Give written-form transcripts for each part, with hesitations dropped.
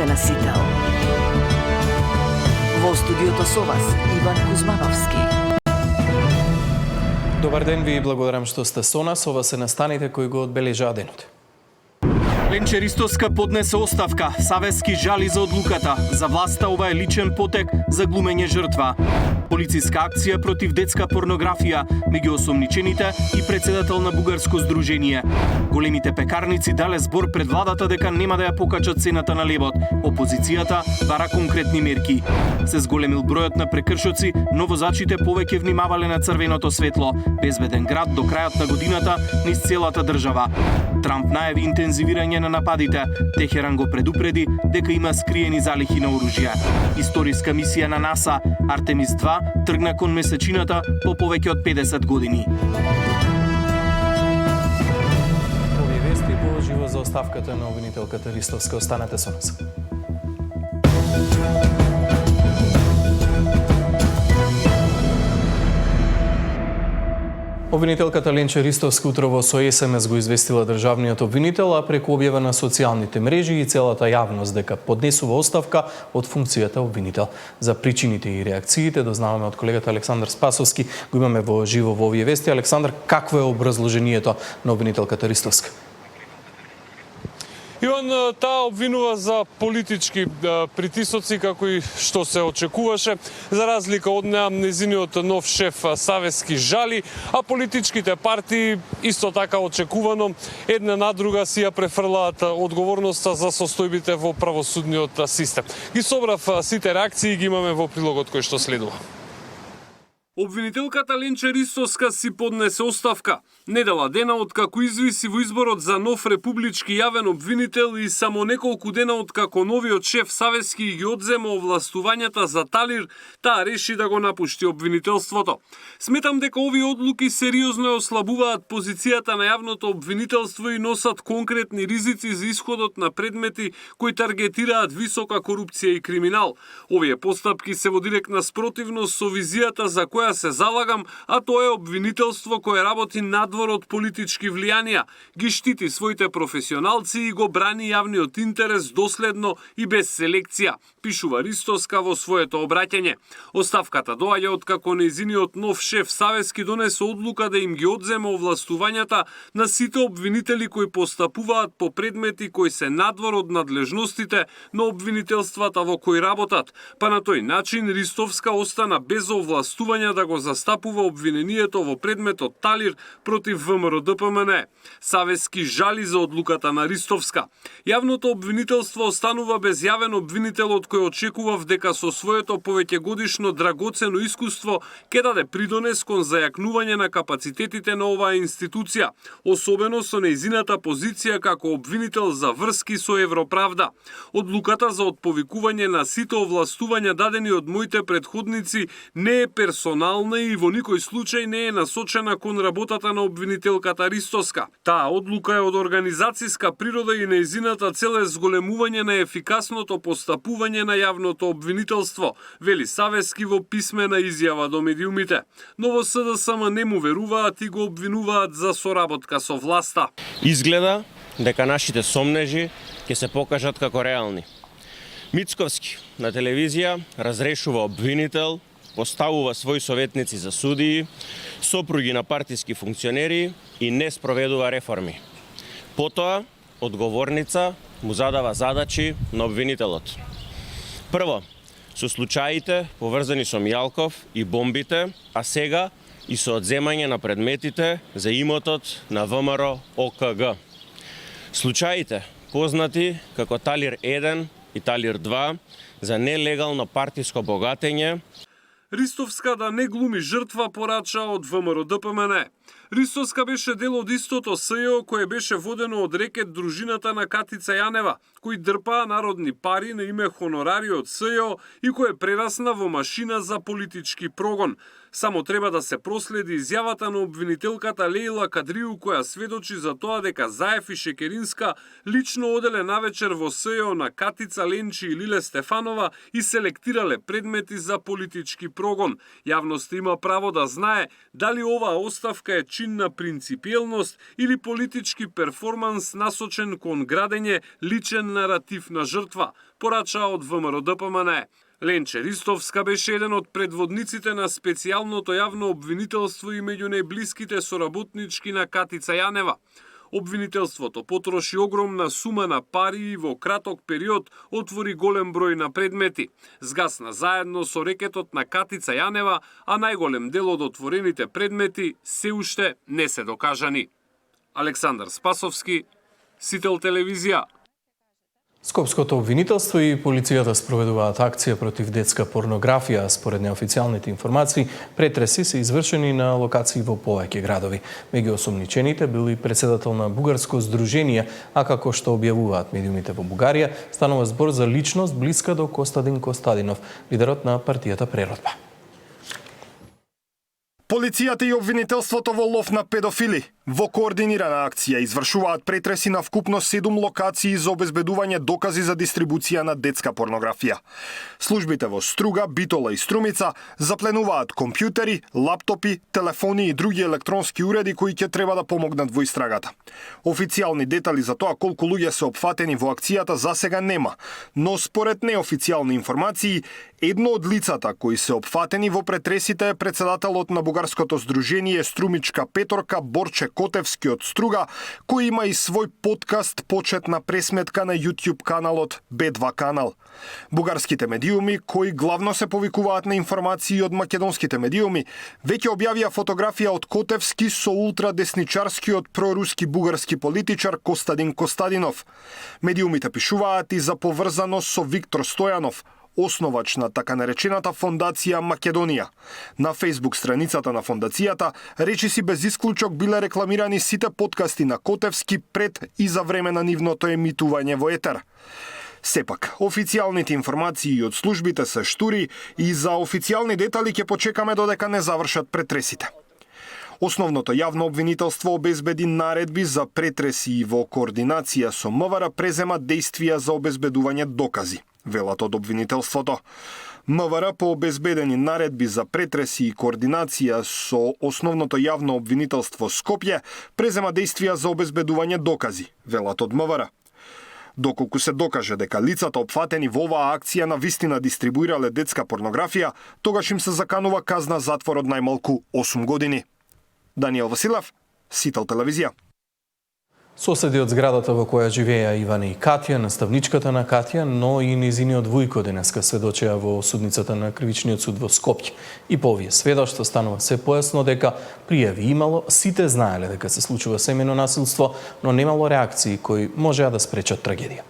Насител. Во студиото со вас Иван Кузмановски. Добар ден ви и благодарам што сте со нас. Ова се настаните кои го одбележаа денот. Ленче Ристовска поднесе оставка. Савески жали за одлуката. За власта ова е личен потек за глумење жртва. Полициска акција против детска порнографија меѓу осомничените и председател на бугарско здружение. Големите пекарници дале збор пред владата дека нема да ја покачат цената на лебот. Опозицијата бара конкретни мерки. Се зголемил бројот на прекршоци, но возачите повеќе внимавале на црвеното светло. Безбеден град до крајот на годината низ целата држава. Трамп најави интензивирање на нападите. Техеран го предупреди дека има скриени залихи на оружје. Историска мисија на НАСА Артемис 2 тргна кон месечината по повеќе од 50 години. Овие вести во живо за оставката на обвинителката Ристовска. Останете со нас. Обвинителката Ленче Ристовска утрово со СМС го известила државниот обвинител, а преку објава на социјалните мрежи и целата јавност дека поднесува оставка од функцијата обвинител. За причините и реакциите дознаваме од колегата Александар Спасовски. Го имаме во живо во овие вести. Александар, какво е образложението на обвинителката Ристовска? Иван, таа обвинува за политички притисоци, како и што се очекуваше. За разлика од неа, незиниот нов шеф Савески жали, а политичките партии исто така очекувано една на друга си ја префрлаат одговорноста за состојбите во правосудниот систем. Ги собрав сите реакции и ги имаме во прилогот кој што следува. Обвинителката Ленче Ристовска си поднесе оставка. Недела дена откако извиси во изборот за нов републички јавен обвинител и само неколку дена откако новиот шеф Савески ги одзема овластувањата за Талир, таа реши да го напушти обвинителството. Сметам дека овие одлуки сериозно ја ослабуваат позицијата на јавното обвинителство и носат конкретни ризици за исходот на предмети кои таргетираат висока корупција и криминал. Овие постапки се во директна спротивност со визијата за која се залагам, а тоа е обвинителство кое работи надвор од политички влијанија, ги штити своите професионалци и го брани јавниот интерес доследно и без селекција, пишува Ристовска во своето обраќање. Оставката доаѓа откако нејзиниот нов шеф Савески донесе одлука да им ги одзема овластувањата на сите обвинители кои постапуваат по предмети кои се надвор од надлежностите на обвинителствата во кои работат, па на тој начин Ристовска остана без овластувања да го застапува обвинението во предметот Талир против ВМРО-ДПМН. Савески жали за одлуката на Ристовска. Јавното обвинителство останува без јавен обвинител од кој очекував дека со своето повеќегодишно драгоцено искуство ќе даде придонес кон зајакнување на капацитетите на оваа институција, особено со нејзината позиција како обвинител за врски со Европравда. Одлуката за отповикување на сите овластувања дадени од моите претходници не е персонална и во никој случај не е насочена кон работата на обвинителката Ристовска. Таа одлука е од организацијска природа и нејзината цел е зголемување на ефикасното постапување на јавното обвинителство, вели Савески во писмена изјава до медиумите. Но во СДСМ не му веруваат и го обвинуваат за соработка со власта. Изгледа дека нашите сомнежи ќе се покажат како реални. Мицковски на телевизија разрешува обвинител, поставува своји советници за судии, сопруги на партиски функционери и не спроведува реформи. Потоа, одговорница му задава задачи на обвинителот. Прво, со случаите поврзани со Мијалков и бомбите, а сега и со одземање на предметите за имотот на ВМРО ОКГ. Случаите познати како Талир 1 и Талир 2 за нелегално партиско богатење. Ристовска да не глуми жртва порача од ВМРО-ДПМН. Ристовска беше дел од истото СЈО кое беше водено од рекет дружината на Катица Јанева, кои дрпаа народни пари на име хонорари од СЈО и кое прерасна во машина за политички прогон. Само треба да се проследи изјавата на обвинителката Лејла Кадрију која сведочи за тоа дека Заев и Шекеринска лично оделе навечер во СЈО на Катица, Ленчи и Лиле Стефанова и селектирале предмети за политички прогон. Јавноста има право да знае дали оваа оставка е чин на принципиелност или политички перформанс насочен кон градење личен наратив на жртва, порача од ВМРО-ДПМНЕ. Ленче Ристовска беше еден од предводниците на специјалното јавно обвинителство и меѓу најблиските соработнички на Катица Јанева. Обвинителството потроши огромна сума на пари и во краток период отвори голем број на предмети. Згасна заедно со рекетот на Катица Јанева, а најголем дел од отворените предмети се уште не се докажани. Александар Спасовски, Сител телевизија. Скопското обвинителство и полицијата спроведуваат акција против детска порнографија. Според неофицијалните информации, претреси се извршени на локации во повеќе градови. Меѓу осомничените били председател на Бугарско здружение, а како што објавуваат медиумите во Бугарија, станува збор за личност блиска до Костадин Костадинов, лидерот на партијата Преродба. Полицијата и обвинителството во лов на педофили во координирана акција извршуваат претреси на вкупно 7 локации за обезбедување докази за дистрибуција на детска порнографија. Службите во Струга, Битола и Струмица запленуваат компјутери, лаптопи, телефони и други електронски уреди кои ќе треба да помогнат во истрагата. Официјални детали за тоа колку луѓе се опфатени во акцијата засега нема, но според неофицијални информации, едно од лицата кои се опфатени во претресите е председателот на Бугарското здружение Струмичка Петорка Борче Котевски од Струга, кој има и свој подкаст почетна пресметка на YouTube каналот Б2 канал. Бугарските медиуми, кои главно се повикуваат на информации од македонските медиуми, веќе објавија фотографија од Котевски со ултрадесничарскиот проруски бугарски политичар Костадин Костадинов. Медиумите пишуваат и за поврзаност со Виктор Стојанов, основач на така наречената Фондација Македонија. На Facebook страницата на фондацијата речиси без исклучок биле рекламирани сите подкасти на Котевски пред и за време на нивното емитување во етер. Сепак, официјалните информации од службите се штури и за официјални детали ќе почекаме додека не завршат претресите. Основното јавно обвинителство обезбеди наредби за претреси и во координација со МВР презема действија за обезбедување докази, велат од обвинителството. МВР по обезбедени наредби за претреси и координација со основното јавно обвинителство Скопје презема действија за обезбедување докази, велат од МВР. Доколку се докаже дека лицата опфатени во оваа акција на вистина дистрибуирале детска порнографија, тогаш им се заканува казна затвор од најмалку 8 години. Даниел Василев, Сител телевизија. Соседи од зградата во која живееа Ивана и Катја, наставничката на Катја, но и низиниот вујко денеска сведочеа во судницата на Кривичниот суд во Скопје. И по овие сведоштва станува се појасно дека пријави имало, сите знаеле дека се случува семејно насилство, но немало реакции кои можеа да спречат трагедија.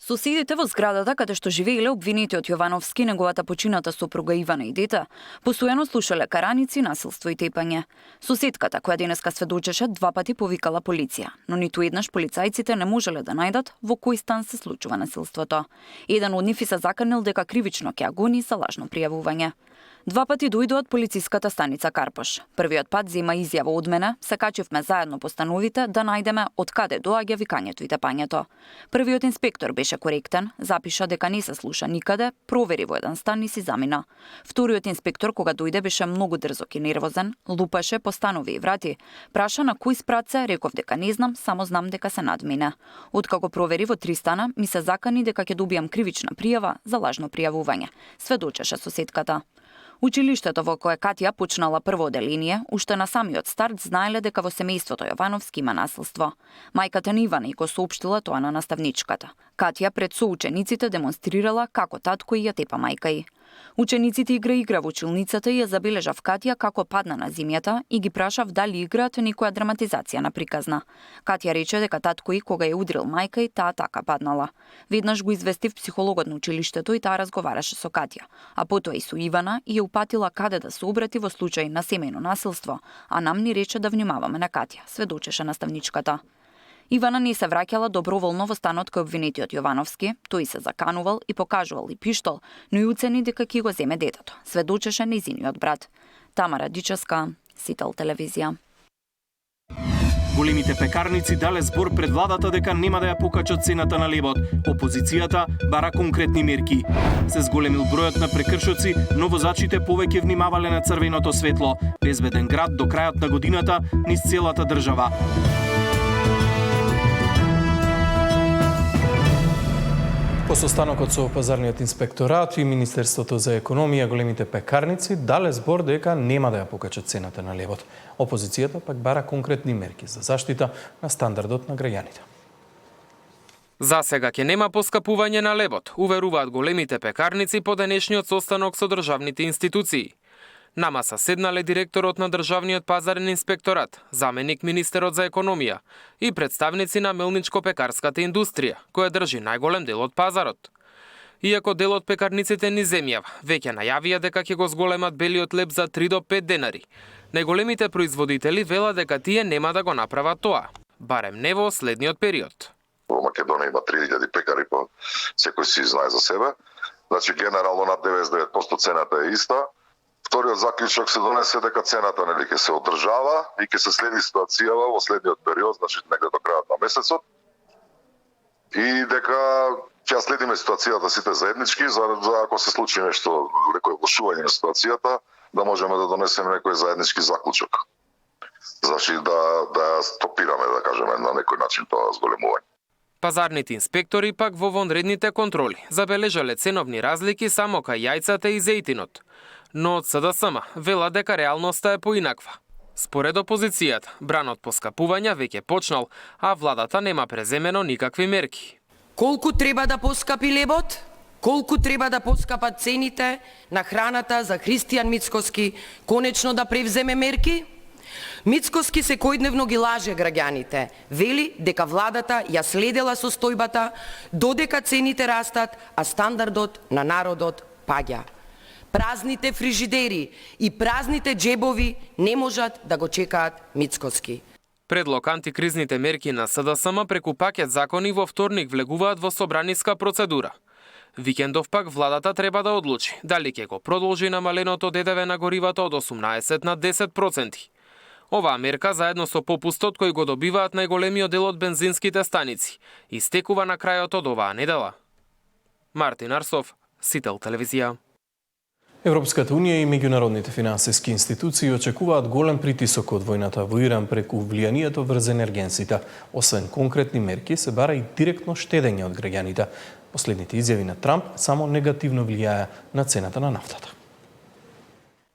Соседите во зградата каде што живееле обвинетиот Јовановски, неговата почината сопруга Ивана и дете, постојано слушале караници, насилство и тепање. Соседката, која денеска сведочеше, 2 пати повикала полиција, но ниту еднаш полицајците не можеле да најдат во кој стан се случува насилството. Еден од нив се заканил дека кривично ќе гони за лажно пријавување. 2 пати дојде од полициската станица Карпош. Првиот пат зема изјава од мене, се качивме заедно по становите да најдеме од каде доаѓа викањето и тепањето. Првиот инспектор беше коректен, запиша дека не се слуша никаде, провери во еден стан и си замина. Вториот инспектор кога дојде беше многу дрзок и нервозен, лупаше по станови и врати. Праша на кој спрат се, реков дека не знам, само знам дека се надмине. Откако провери во 3 стана, ми се закани дека ќе добијам кривична пријава за лажно пријавување, сведочеше соседката. Училиштето во кое Катја почнала прво оделение, уште на самиот старт знаеле дека во семејството Јовановски има насилство. Мајката на Ивана и го соопштила тоа на наставничката. Катја пред соучениците демонстрирала како татко и ја тепа мајка ѝ. Учениците игра во училницата и ја забележав Катја како падна на земјата и ги прашав дали играат некоја драматизација на приказна. Катја рече дека татко и кога ја удрил мајка и таа така паднала. Веднаш го известив психологот на училиштето и таа разговараше со Катја, а потоа и со Ивана и ја упатила каде да се обрати во случај на семејно насилство, а нам ни рече да внимаваме на Катја, сведочеше наставничката. Ивана не се враќала доброволно во станот кај обвинетиот Јовановски, тој се заканувал и покажувал и пиштол, но и уцени дека ќе го земе детето, сведочеше нејзиниот брат. Тамара Дическа, Сител телевизија. Големите пекарници дале збор пред владата дека нема да ја покачат цената на лебот. Опозицијата бара конкретни мерки. Се зголемил бројот на прекршоци, но возачите повеќе внимавале на црвеното светло. Безбеден град до крајот на годината низ целата држава. По состанокот со пазарниот инспекторат и Министерството за економија, големите пекарници дале збор дека нема да ја покачат цената на лебот. Опозицијата пак бара конкретни мерки за заштита на стандардот на граѓаните. За сега ќе нема поскапување на лебот, уверуваат големите пекарници по денешниот состанок со државните институции. На маса седнале директорот на Државниот пазарен инспекторат, заменик министерот за економија и представници на мелничко-пекарската индустрија, која држи најголем дел од пазарот. Иако дел од пекарниците низ земјава веќе најавија дека ќе го зголемат белиот леб за 3 до 5 денари, најголемите производители велат дека тие нема да го направат тоа, барем не во следниот период. Во Македонија има 3000 пекари, секој си знае за себе. Значи генерално над 99% цената е иста. Вториот заклучок се донесе дека цената ќе се одржава и ќе се следи ситуацијава во следниот период, значи негде до крајот на месецот. И дека ќе следиме ситуацијата сите заеднички, за ако се случи нешто, некој влошување на ситуацијата, да можеме да донесеме некој заеднички заклучок. Значи да стопираме, да кажеме, на некој начин тоа зголемување. Пазарните инспектори пак во вонредните контроли забележале ценовни разлики само кај јајцата и зејтинот. Но од СДСМ вела дека реалноста е поинаква. Според опозицијата, бранот по скапувања веќе почнал, а владата нема преземено никакви мерки. Колку треба да поскапи лебот? Колку треба да поскапат цените на храната за Христијан Мицкоски конечно да превземе мерки? Мицкоски секојдневно ги лаже граѓаните. Вели дека владата ја следела состојбата додека цените растат, а стандардот на народот паѓа. Празните фрижидери и празните джебови не можат да го чекаат Мицкоски. Предлог антикризните мерки на СДСМ преку пакет закони во вторник влегуваат во собраниска процедура. Викендов пак владата треба да одлучи дали ќе го продолжи намаленото ДДВ на горивата од 18 на 10%. Оваа мерка заедно со попустот кој го добиваат најголемиот дел од бензинските станици истекува на крајот од оваа недела. Мартин Арсов, Сител телевизија. Европската унија и меѓународните финансиски институции очекуваат голем притисок од војната во Иран преку влијанието врз енергенсите. Освен конкретни мерки, се бара и директно штедење од граѓаните. Последните изјави на Трамп само негативно влијаја на цената на нафтата.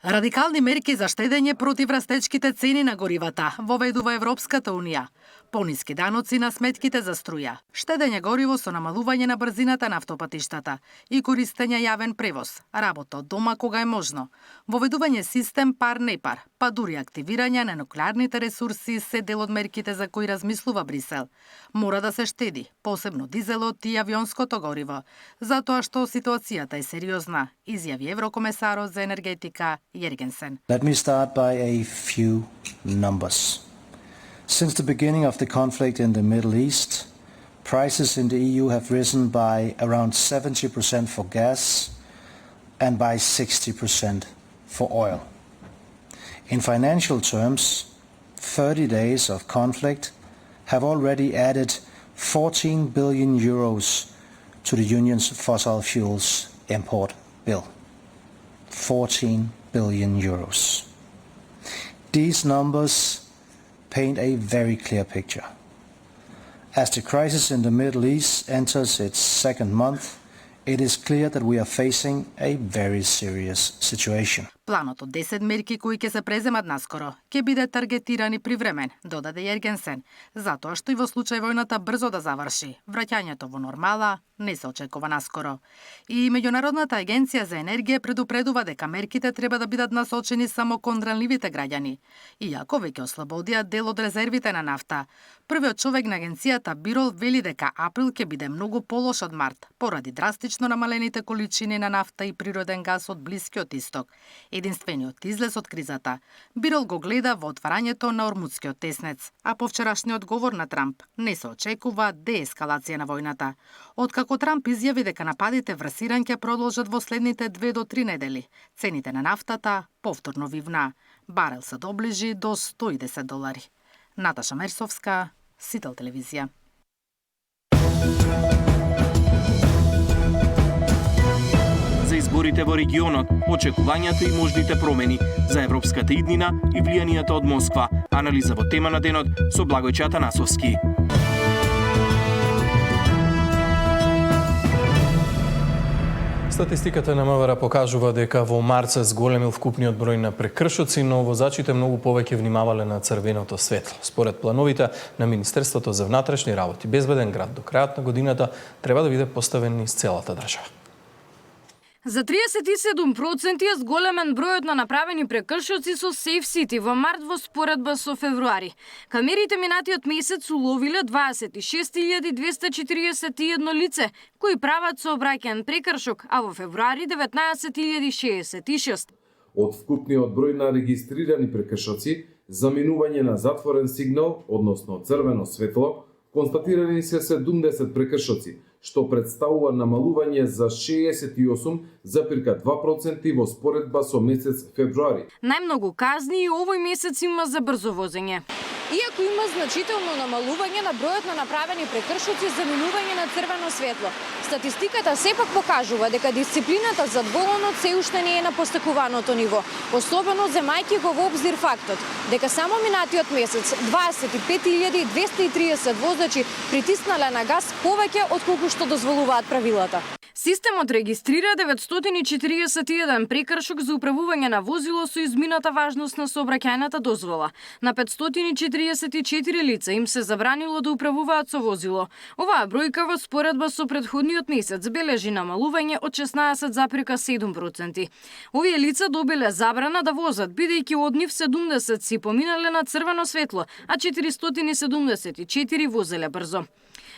Радикални мерки за штедење против растечките цени на горивата воведува Европската унија. Пониски даноци на сметките за струја, штедење гориво со намалување на брзината на автопатиштата и користење јавен превоз, работа од дома кога е можно, воведување систем пар-непар, па дури активирање на нуклеарните ресурси се дел од мерките за кои размислува Брисел. Мора да се штеди, посебно дизелот и авионското гориво, затоа што ситуацијата е сериозна, изјави еврокомесарот за енергетика Јергенсен. Let me start by a few numbers. Since the beginning of the conflict in the Middle East, prices in the EU have risen by around 70% for gas and by 60% for oil. In financial terms, 30 days of conflict have already added 14 billion euros to the Union's fossil fuels import bill. 14 billion euros. These numbers paint a very clear picture. As the crisis in the Middle East enters its second month, it is clear that we are facing a very serious situation. Планот од 10 мерки кои ќе се преземат наскоро ќе биде таргетиран и привремен, додаде Јергенсен, затоа што и во случај војната брзо да заврши, враќањето во нормала не се очекува наскоро. И Меѓународната агенција за енергија предупредува дека мерките треба да бидат насочени само кон ранливите граѓани, иако веќе ослободија дел од резервите на нафта. Првиот човек на агенцијата Бирол вели дека април ќе биде многу полош од март, поради драстично намалените количини на нафта и природен газ од Блискиот исток. Единствениот излез од кризата, Бирол го гледа во отварањето на Ормудскиот теснец, а по вчерашниот говор на Трамп не се очекува деескалација на војната. Откако Трамп изјави дека нападите врз Иран ќе продолжат во следните 2 до 3 недели, цените на нафтата повторно вивна. Барел се доближи до $110. Наташа Мерсовска, Сител телевизија. За изборите во регионот, очекувањата и можните промени, за европската иднина и влијанијата од Москва. Анализа во тема на денот со Благојче Атанасовски. Статистиката на МВР покажува дека во март се зголемил вкупниот број на прекршоци, но возачите многу повеќе внимавале на црвеното светло. Според плановите на Министерството за внатрешни работи, безбеден град до крајот на годината треба да биде поставен низ целата држава. За 37% е зголемен бројот на направени прекршоци со Safe City во март во споредба со февруари. Камерите минатиот месец уловиле 26.241 лице кои прават сообраќаен прекршок, а во февруари 19.066. Од вкупниот број на регистрирани прекршоци за минување на затворен сигнал, односно црвено светло, констатирани се 70 прекршоци, што представува намалување за 68,2% во споредба со месец февруари. Најмногу казни и овој месец има за брзо возење. Иако има значително намалување на бројот на направени прекршоци за минување на црвено светло, статистиката сепак покажува дека дисциплината зад воланот се уште не е на постекуваното ниво, особено земајќи го во обзир фактот дека само минатиот месец 25.230 возачи притиснале на газ повеќе отколку што дозволуваат правилата. Системот регистрира 941 прекршок за управување на возило со измината важност на сообраќајната дозвола. На 544 лица им се забранило да управуваат со возило. Оваа бројка во споредба со претходниот месец бележи намалување од 16,7%. Овие лица добиле забрана да возат, бидејќи од нив 70 си поминале на црвено светло, а 474 возеле брзо.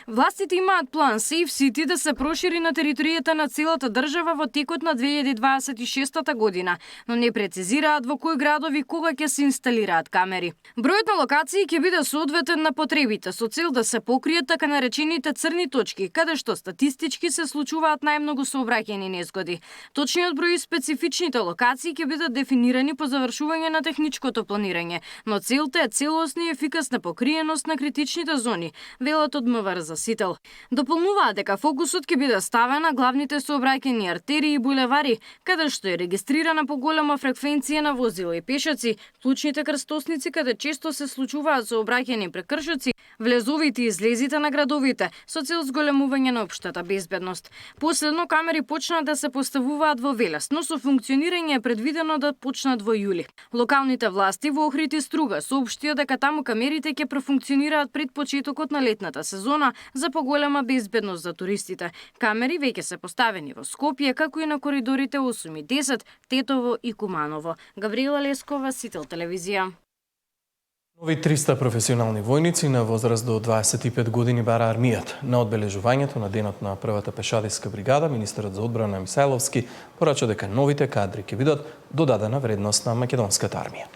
Властите имаат план Safe City да се прошири на територијата на целата држава во текот на 2026 година, но не прецизираат во кои градови кога ќе се инсталираат камери. Бројот на локации ќе биде соодветен на потребите со цел да се покријат така наречените црни точки, каде што статистички се случуваат најмногу сообраќајни незгоди. Точниот број и специфичните локации ќе бидат дефинирани по завршување на техничкото планирање, но целта е целосна и ефикасна покриеност на критичните зони, велат од МВР за Сител. Дополнуваат дека фокусот ќе биде ставен на главните сообраќајни артерии и булевари, каде што е регистрирана поголема фреквенција на возила и пешаци, клучните крстосници каде често се случуваат сообраќајни прекршоци, влезовите и излезите на градовите со цел зголемување на општата безбедност. Последно камери почнаа да се поставуваат во Велес, но со функционирање е предвидено да почнат во јули. Локалните власти во Охрид и Струга соопштија дека таму камерите ќе профункционираат пред почетокот на летната сезона за поголема безбедност за туристите. Камери веќе се поставени во Скопје, како и на коридорите 8 и 10, Тетово и Куманово. Гавриела Лескова, Сител телевизија. Нови 300 професионални војници на возраст до 25 години бара армијата. На одбележувањето на денот на првата пешадиска бригада, министерот за одбрана Мисајловски порача дека новите кадри ќе бидат додадена вредност на македонската армија.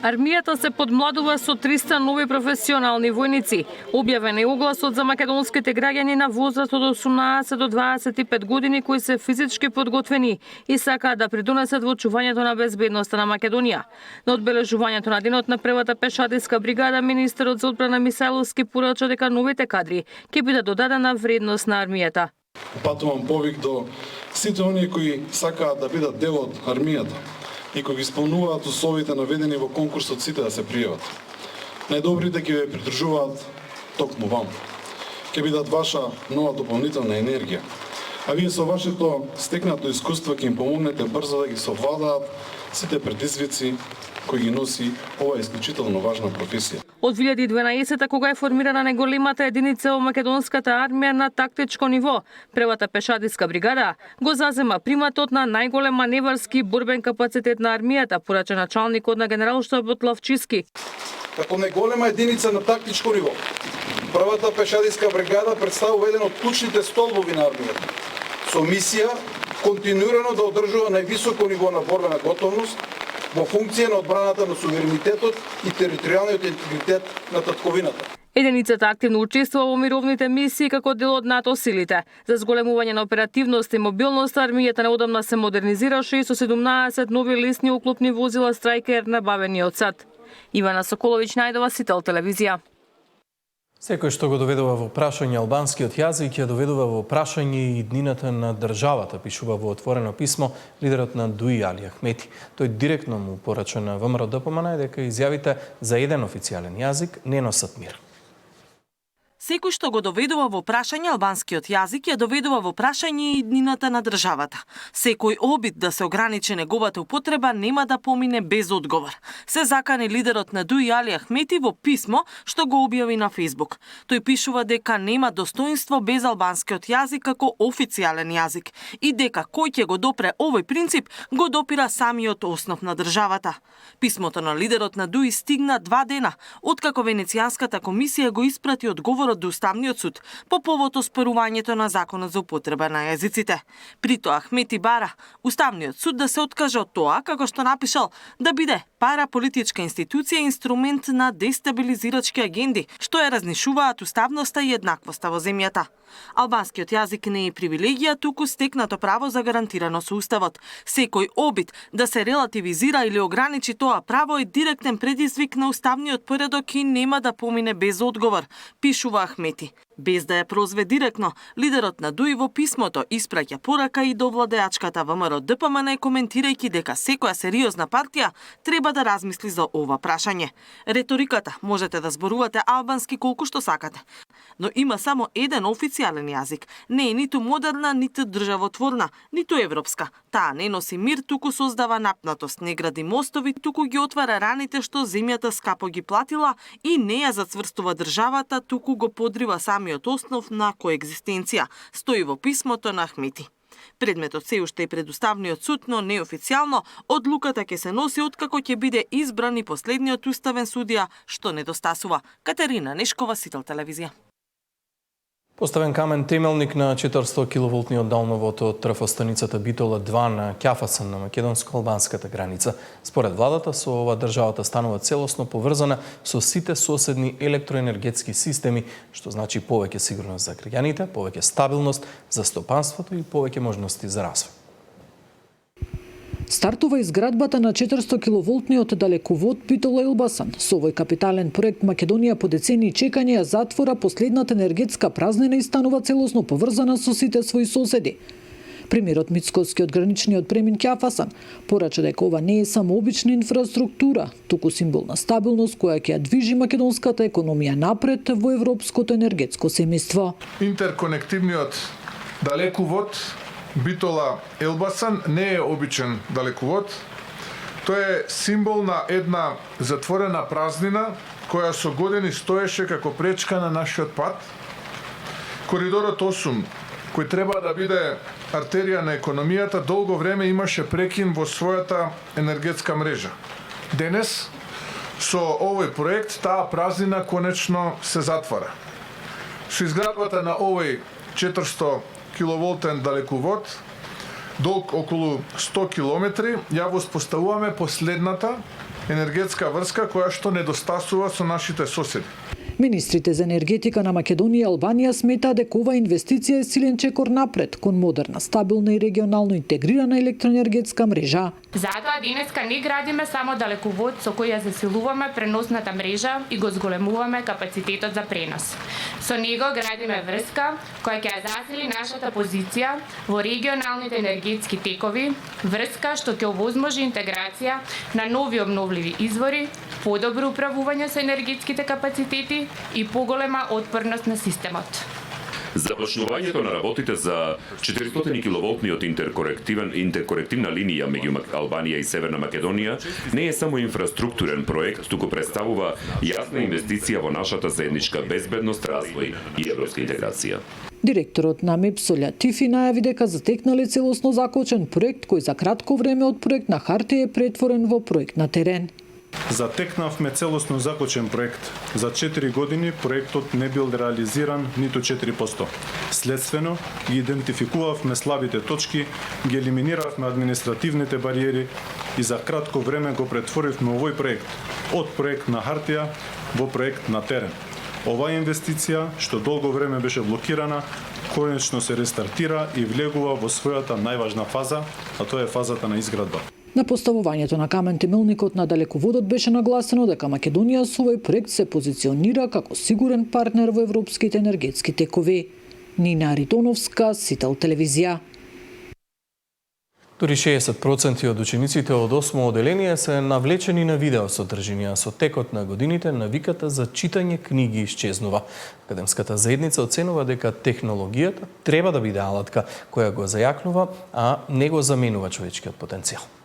Армијата се подмладува со 300 нови професионални војници. Објавен е огласот за македонските граѓани на возраст од 18 до 25 години кои се физички подготвени и сакаат да придонесат во чувањето на безбедноста на Македонија. На одбележувањето на денот на првата пешадиска бригада, министерот за одбрана Мисајловски порача дека новите кадри ќе бидат додадена вредност на армијата. Патувам повик до сите оние кои сакаат да бидат дел од армијата и кои ги исполнуваат условите наведени во конкурсот, сите да се пријават. Најдобрите ќе ве придржуваат токму вам. Ќе бидат ваша нова дополнителна енергија. А вие со вашето стекнато искуство ќе им помогнете брзо да ги совладаат сите предизвици кои ги носи ова исклучително важна професија. Од 2012 кога е формирана најголемата единица во македонската армија на тактичко ниво, првата пешадиска бригада го зазема приматот на најголем маневарски борбен капацитет на армијата, порача началникот на генералштабот Лавчиски. Како најголема единица на тактичко ниво, првата пешадиска бригада представува еден од клучните столбови на армијата, со мисија континуирано да одржува највисоко ниво на борбена готовност во функција на одбраната на суверенитетот и територијалниот интегритет на татковината. Единицата активно учествува во мировните мисии како дел од НАТО силите. За зголемување на оперативност и мобилност, армијата неодамна се модернизираше и со 17 нови лесни оклопни возила Страйкер набавени од САД. Ивана Соколовиќ најдова, Сител телевизија. Секој што го доведува во прашање албанскиот јазик ја доведува во прашање и иднината на државата, пишува во отворено писмо лидерот на ДУИ Али Ахмети. Тој директно му порача на ВМРО ДПМН дека изјавите за еден официјален јазик не носат мир. Секој што го доведува во прашање албанскиот јазик ја доведува во прашање и иднината на државата. Секој обид да се ограничи неговата употреба нема да помине без одговор. Се закани лидерот на ДУИ Али Ахмети во писмо што го објави на Фејсбук. Тој пишува дека нема достоинство без албанскиот јазик како официјален јазик и дека кој ќе го допре овој принцип го допира самиот основ на државата. Писмото на лидерот на ДУИ стигна 2 дена откако Венецијанската комисија го испрати одговорот до Уставниот суд по повод оспорувањето на законот за употреба на јазиците. При тоа Ахмети бара Уставниот суд да се откаже од тоа, како што напишал, да биде параполитичка институција инструмент на дестабилизирачки агенди, што ја разнишуваат уставноста и еднаквоста во земјата. Албанскиот јазик не е привилегија, туку стекнато право загарантирано со Уставот. Секој обид да се релативизира или ограничи тоа право е директен предизвик на уставниот поредок и нема да помине без одговор, пишува Ахмети. Без да ја прозве директно, лидерот на ДУИ во писмото испраќа порака и до владеачката ВМРО ДПМН коментирајќи дека секоја сериозна партија треба да размисли за ова прашање. Реториката можете да зборувате албански колку што сакате, но има само еден официјален јазик. Не е ниту модерна, ниту државотворна, ниту европска. Таа не носи мир, туку создава напнатост, не гради мостови, туку ги отвара раните што земјата скапо ги платила и не ја зацврстува државата, туку го подрива самиот основ на коегзистенција, стои во писмото на Ахмети. Предметот се уште е пред Уставниот суд, но неофицијално одлуката ќе се носи откако ќе биде избран и последниот уставен судија, што недостасува. Катерина Нешкова, Сител телевизија. Поставен камен темелник на 400 киловолтниот далновод од трафостаницата Битола 2 на Ќафасан на македонско-албанската граница. Според владата, со ова државата станува целосно поврзана со сите соседни електроенергетски системи, што значи повеќе сигурност за граѓаните, повеќе стабилност за стопанството и повеќе можности за развој. Стартува изградбата на 400 киловолтниот далековод Битола Елбасан. Со овој капитален проект Македонија по децении чекање ја затвора последната енергетска празнина и станува целосно поврзана со сите своји соседи. Премиерот Мицкоски од граничниот премин Ќафасан порача дека ова не е само обична инфраструктура, туку символ на стабилност која ќе ја движи македонската економија напред во европското енергетско семејство. Интерконективниот далековод Битола Елбасан не е обичен далековод. Тој е символ на една затворена празнина која со години стоеше како пречка на нашиот пат. Коридорот 8, кој треба да биде артерија на економијата, долго време имаше прекин во својата енергетска мрежа. Денес, со овој проект, таа празнина конечно се затвара. Со изградбата на овој 400 киловолтен далековод, долг околу 100 километри, ја воспоставуваме последната енергетска врска која што недостасува со нашите соседи. Министрите за енергетика на Македонија и Албанија сметаат дека ова инвестиција е силен чекор напред кон модерна, стабилна и регионално интегрирана електроенергетска мрежа. Затоа денеска не градиме само далековод со кој ја засилуваме преносната мрежа и го зголемуваме капацитетот за пренос. Со него градиме врска која ќе засили нашата позиција во регионалните енергетски текови, врска што ќе овозможи интеграција на нови обновливи извори, подобро управување со енергетските капацитети и поголема отпорност на системот. Започнувањето на работите за 400 киловолтниот интеркорективна линија меѓу Албанија и Северна Македонија не е само инфраструктурен проект, туку представува јасна инвестиција во нашата заедничка безбедност, развој и европска интеграција. Директорот на МЕП Солја Тифи најави дека затекнале целосно закочен проект кој за кратко време од проект на хартија е претворен во проект на терен. Затекнавме целосно закочен проект. За 4 години проектот не бил реализиран ниту 4%. Следствено, ги идентификувавме слабите точки, ги елиминиравме административните бариери и за кратко време го претворивме овој проект од проект на хартија во проект на терен. Оваа инвестиција, што долго време беше блокирана, конечно се рестартира и влегува во својата најважна фаза, а тоа е фазата на изградба. На поставувањето на камен темелникот на далеководот беше нагласено дека Македонија со овој проект се позиционира како сигурен партнер во европските енергетски текови. Нина Аритоновска, Сител телевизија. Дури 60% од учениците од 8 оделение се навлечени на видеосодржинија. Со текот на годините навиката за читање книги исчезнува. Академската заедница оценува дека технологијата треба да биде алатка која го зајакнува, а не го заменува човечкиот потенцијал.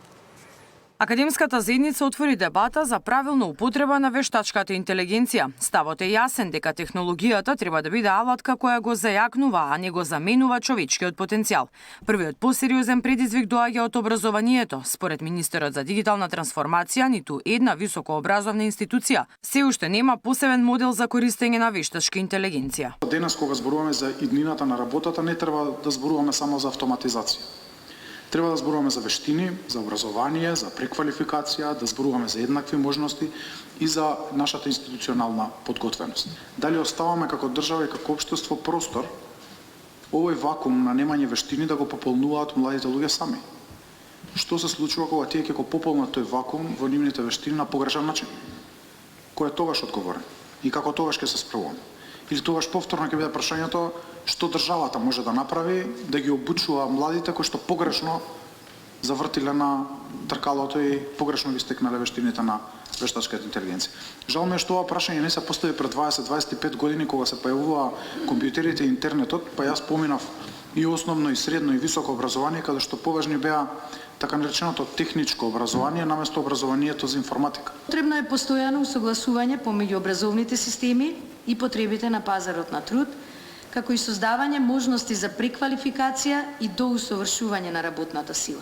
Академската заедница отвори дебата за правилна употреба на вештачката интелигенција. Ставот е јасен дека технологијата треба да биде алатка која го зајакнува, а не го заменува човечкиот потенцијал. Првиот посериозен предизвик доаѓа од образованието. Според министерот за дигитална трансформација, ниту една високообразовна институција се уште нема посебен модел за користење на вештачка интелигенција. Денес кога зборуваме за иднината на работата, не треба да зборуваме само за автоматизација. Треба да зборуваме за вештини, за образование, за преквалификација, да зборуваме за еднакви можности и за нашата институционална подготвеност. Дали оставаме како држава и како општество простор овој вакуум на немање вештини да го пополнуваат младите луѓе сами? Што се случува кога тие ќе го пополнат тој вакуум во нивните вештини на погрешен начин? Кој е тогаш одговорен? И како тогаш ќе се справуваме? Или тогаш повторно ќе биде прашањето што државата може да направи да ги обучува младите кои што погрешно завртиле на тркалото и погрешно ги стекнале вештините на вештачката интелигенција. Жал ми е што ова прашање не се постави пред 20-25 години кога се појавува компјутерите и интернетот, па јас поминав и основно и средно и високо образование, каде што поважни беа така нареченото техничко образование наместо образованието за информатика. Потребно е постојано усогласување помеѓу образовните системи и потребите на пазарот на труд, како и создавање можности за преквалификација и доусовршување на работната сила.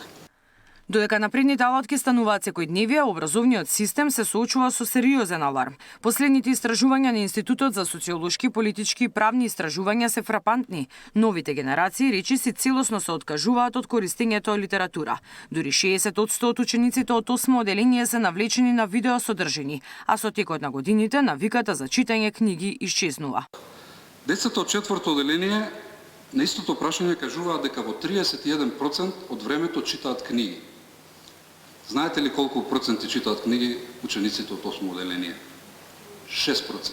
Додека напредните алатки стануваат секојдневие, образовниот систем се соочува со сериозен аларм. Последните истражувања на Институтот за социолошки, политички и правни истражувања се фрапантни. Новите генерации речиси целосно се откажуваат од користењето од литература. Дури 60% од учениците од 8 оделение се навлечени на видеосодржини, а со текот на годините навиката за читање книги исчезнува. Децата од 4-то оделение на истото прашање кажуваат дека во 31% од времето читаат книги. Знаете ли колку проценти читаат книги учениците од 8 оделение? 6%.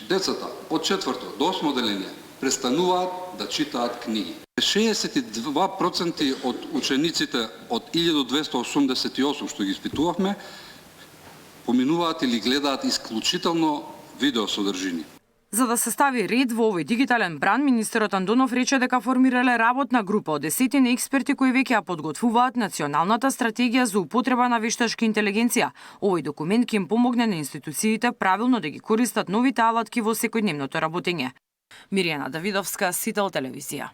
Децата од 4-то до 8 оделение престануваат да читаат книги. 62% од учениците од 1288 што ги испитувавме поминуваат или гледаат исклучително видеосодржини. За да се стави ред во овој дигитален бран, министерот Андонов рече дека формирале работна група од 10 експерти кои веќе ја подготвуваат националната стратегија за употреба на вештачка интелигенција. Овој документ ќе им помогне на институциите правилно да ги користат новите алатки во секојдневното работење. Миријана Давидовска, Сител телевизија.